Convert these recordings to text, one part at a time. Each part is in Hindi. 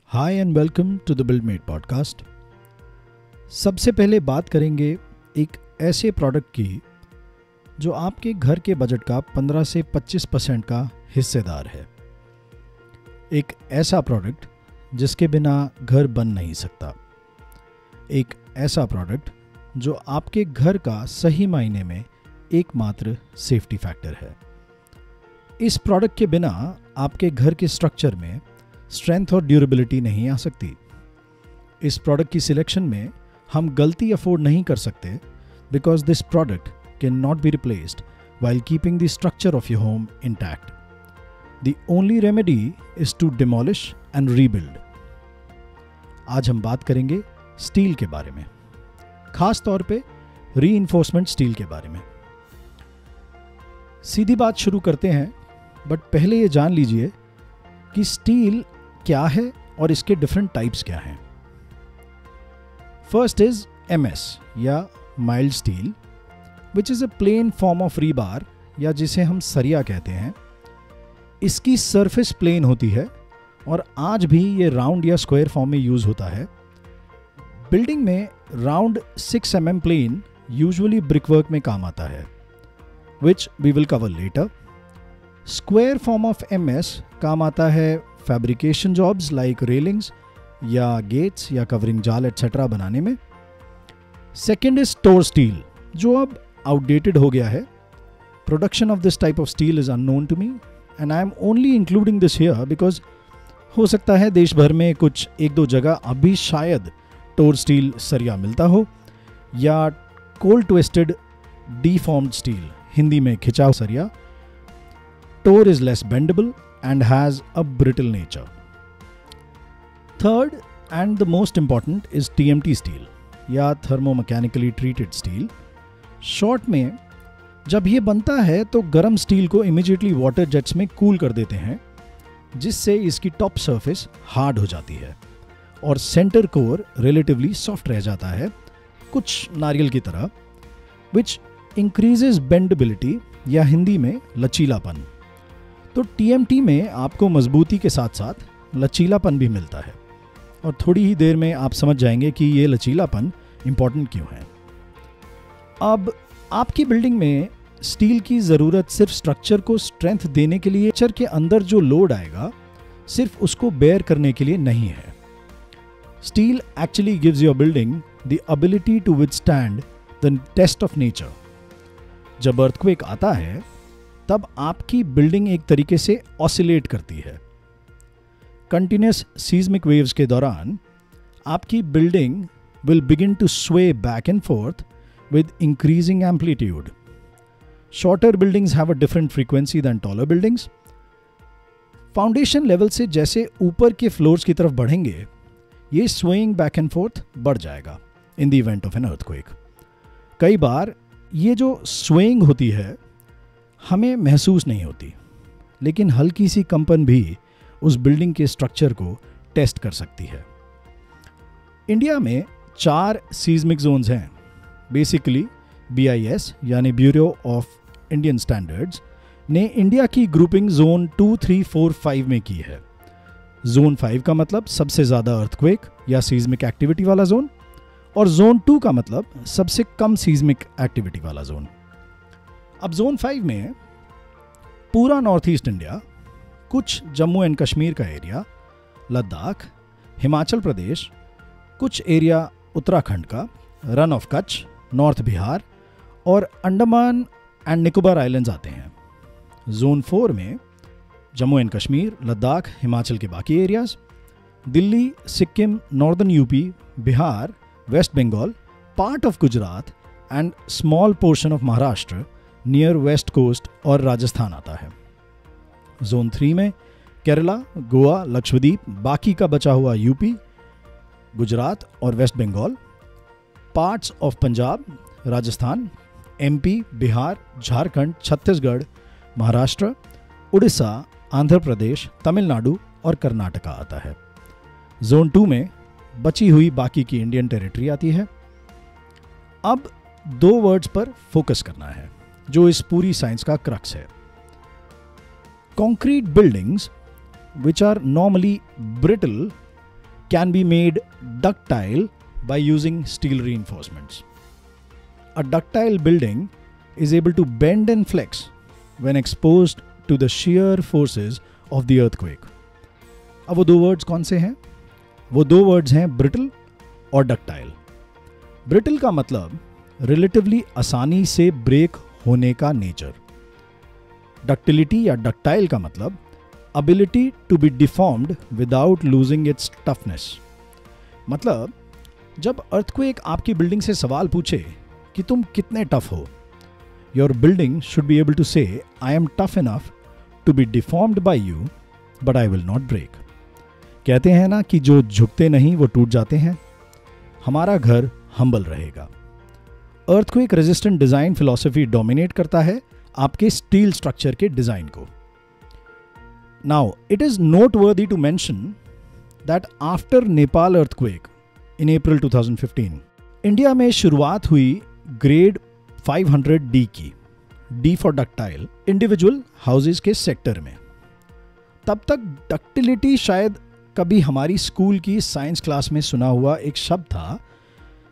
Hi and welcome to the Buildmate podcast. सबसे पहले बात करेंगे एक ऐसे प्रोडक्ट की जो आपके घर के बजट का 15 से 25% का हिस्सेदार है। एक ऐसा प्रोडक्ट जिसके बिना घर बन नहीं सकता। एक ऐसा प्रोडक्ट जो आपके घर का सही मायने में एकमात्र सेफ्टी फैक्टर है। इस प्रोडक्ट के बिना आपके घर के स्ट्रक्चर में स्ट्रेंथ और ड्यूरेबिलिटी नहीं आ सकती। इस प्रोडक्ट की सिलेक्शन में हम गलती अफोर्ड नहीं कर सकते because this product can not be replaced while keeping the structure of your home intact. The only remedy is to demolish and rebuild. आज हम बात करेंगे स्टील के बारे में, खास तौर पे रीइंफोर्समेंट स्टील के बारे में। सीधी बात शुरू करते हैं, बट पहले ये जान लीजिए कि स्टील क्या है और इसके डिफरेंट टाइप्स क्या हैं। फर्स्ट इज MS या mild steel, which is a plain form of rebar या जिसे हम सरिया कहते हैं। इसकी सरफेस प्लेन होती है और आज भी ये राउंड या स्क्वायर फॉर्म में यूज होता है। बिल्डिंग में round 6 mm plain usually brickwork में काम आता है, which we will cover later. Square form of MS काम आता है फैब्रिकेशन जॉब्स लाइक रेलिंग्स या गेट्स या कवरिंग जाल एटसेट्रा बनाने में। सेकेंड इज टोर स्टील, जो अब आउटडेटेड हो गया है। Production of this type of steel is unknown to me and I am only including this here because हो सकता है देश भर में कुछ एक दो जगह अभी शायद टोर स्टील सरिया मिलता हो, या कोल्ड ट्विस्टेड डीफॉर्म्ड स्टील, हिंदी में खिंचाव सरिया। Tor is less bendable and has a brittle nature. Third and the most important is TMT steel या thermomechanically treated steel. शॉर्ट में जब ये बनता है तो गर्म स्टील को इमीडिएटली वाटर जेट्स में कूल कर देते हैं, जिससे इसकी टॉप सरफेस हार्ड हो जाती है और सेंटर कोर रिलेटिवली सॉफ्ट रह जाता है, कुछ नारियल की तरह, विच इंक्रीजेस बेंडेबिलिटी या हिंदी में लचीलापन। तो TMT में आपको मजबूती के साथ साथ लचीलापन भी मिलता है और थोड़ी ही देर में आप समझ जाएंगे कि ये लचीलापन इंपॉर्टेंट क्यों है। अब आपकी बिल्डिंग में स्टील की ज़रूरत सिर्फ स्ट्रक्चर को स्ट्रेंथ देने के लिए, स्ट्रक्चर के अंदर जो लोड आएगा सिर्फ उसको बेयर करने के लिए नहीं है। Steel actually gives your building the ability to withstand the test of nature. जब अर्थक्वेक आता है तब आपकी बिल्डिंग एक तरीके से ऑसिलेट करती है। कंटिन्यूस सीस्मिक वेव्स के दौरान आपकी building will begin to sway back and forth with increasing amplitude. Shorter buildings have a different frequency than taller buildings. Foundation level से जैसे ऊपर के फ्लोर्स की तरफ बढ़ेंगे, ये स्वेइंग बैक एंड फोर्थ बढ़ जाएगा इन the event of an earthquake. कई बार ये जो स्वेइंग होती है हमें महसूस नहीं होती, लेकिन हल्की सी कंपन भी उस बिल्डिंग के स्ट्रक्चर को टेस्ट कर सकती है। इंडिया में 4 सीस्मिक जोन्स हैं। बेसिकली BIS यानी ब्यूरो ऑफ इंडियन स्टैंडर्ड्स ने इंडिया की ग्रुपिंग जोन 2, 3, 4, 5 में की है। जोन 5 का मतलब सबसे ज़्यादा अर्थक्वेक या सीस्मिक एक्टिविटी वाला जोन, और जोन 2 का मतलब सबसे कम सीस्मिक एक्टिविटी वाला जोन। अब जोन 5 में पूरा नॉर्थ ईस्ट इंडिया, कुछ जम्मू एंड कश्मीर का एरिया, लद्दाख, हिमाचल प्रदेश, कुछ एरिया उत्तराखंड का, run of Kutch, north Bihar और अंडमान एंड निकोबार आइलैंड्स आते हैं। जोन 4 में जम्मू एंड कश्मीर, लद्दाख, हिमाचल के बाकी areas, Delhi, Sikkim, northern UP, Bihar, West Bengal, part of Gujarat and small portion of Maharashtra near west coast और राजस्थान आता है। जोन 3 में केरला, गोवा, लक्षद्वीप, बाकी का बचा हुआ यूपी, गुजरात और West Bengal, parts of Punjab, Rajasthan, MP, Bihar, Jharkhand, Chhattisgarh, Maharashtra, Orissa, Andhra Pradesh, Tamil Nadu और कर्नाटका आता है। जोन 2 में बची हुई बाकी की इंडियन टेरिटरी आती है। अब 2 वर्ड्स पर फोकस करना है जो इस पूरी साइंस का क्रक्स है। Concrete buildings which are normally brittle can be made ductile by using steel reinforcements. A ductile building is able to bend and flex when exposed to the shear forces of the earthquake. अब वो दो वर्ड्स कौन से हैं? वो दो वर्ड्स हैं brittle और ductile. Brittle का मतलब रिलेटिवली आसानी से ब्रेक होने का नेचर. डक्टिलिटी या डक्टाइल का मतलब ability to be deformed without losing its toughness. मतलब जब अर्थक्वेक आपकी बिल्डिंग से सवाल पूछे कि तुम कितने टफ हो, your building should be able to say, I am tough enough to be deformed by you, but I will not break. कहते हैं ना कि जो झुकते नहीं वो टूट जाते हैं. हमारा घर हम्बल रहेगा. Earthquake resistant design philosophy dominate करता है आपके स्टील स्ट्रक्चर के डिजाइन को. Now it is noteworthy to mention that after Nepal earthquake in April 2015 India में शुरुआत हुई ग्रेड 500D की, D for ductile, individual houses के सेक्टर में. तब तक डक्टिलिटी शायद कभी हमारी स्कूल की साइंस क्लास में सुना हुआ एक शब्द था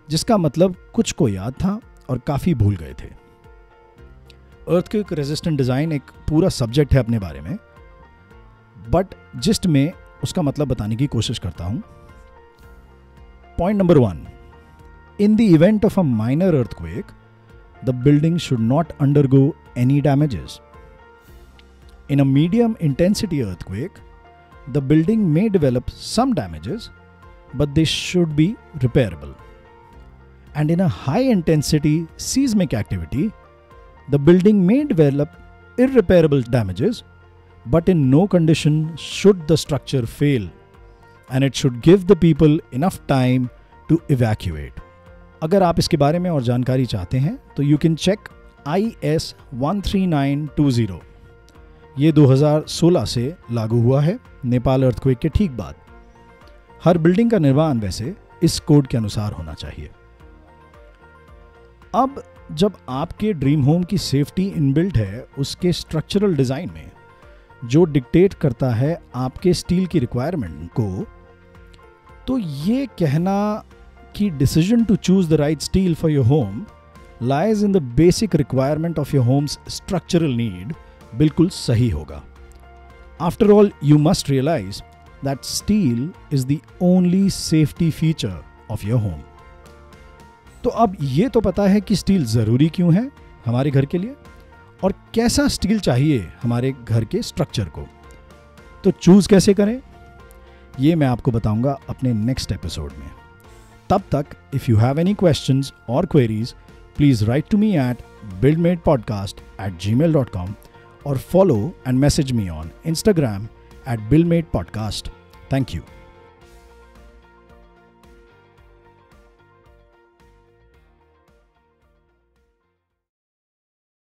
जिसका मतलब कुछ को याद था और काफ़ी भूल गए थे. अर्थक्वेक रेजिस्टेंट डिज़ाइन एक पूरा सब्जेक्ट है अपने बारे में, बट जिस्ट में उसका मतलब बताने की कोशिश करता हूं. Point number 1, in the event of a minor earthquake the building should not undergo any damages. In a medium intensity earthquake the building may develop some damages but they should be repairable. And in a high intensity seismic activity, the building may develop irreparable damages, but in no condition should the structure fail, and it should give the people enough time to evacuate. अगर आप इसके बारे में और जानकारी चाहते हैं तो you can check IS 13920. ये 2016 से लागू हुआ है नेपाल अर्थक्वेक के ठीक बाद. हर बिल्डिंग का निर्माण वैसे इस कोड के अनुसार होना चाहिए. अब जब आपके ड्रीम होम की सेफ्टी इनबिल्ट है उसके स्ट्रक्चरल डिज़ाइन में, जो डिक्टेट करता है आपके स्टील की रिक्वायरमेंट को, तो ये कहना कि decision to choose the right steel for your home lies in the basic requirement of your home's structural need बिल्कुल सही होगा. After all you must realise that steel is the only safety feature of your home. तो अब ये तो पता है कि स्टील ज़रूरी क्यों है हमारे घर के लिए और कैसा स्टील चाहिए हमारे घर के स्ट्रक्चर को. तो चूज़ कैसे करें ये मैं आपको बताऊंगा अपने नेक्स्ट एपिसोड में. तब तक if you have any questions और queries please write to me at buildmatepodcast@gmail.com और follow and message me on Instagram @buildmatepodcast. Thank you.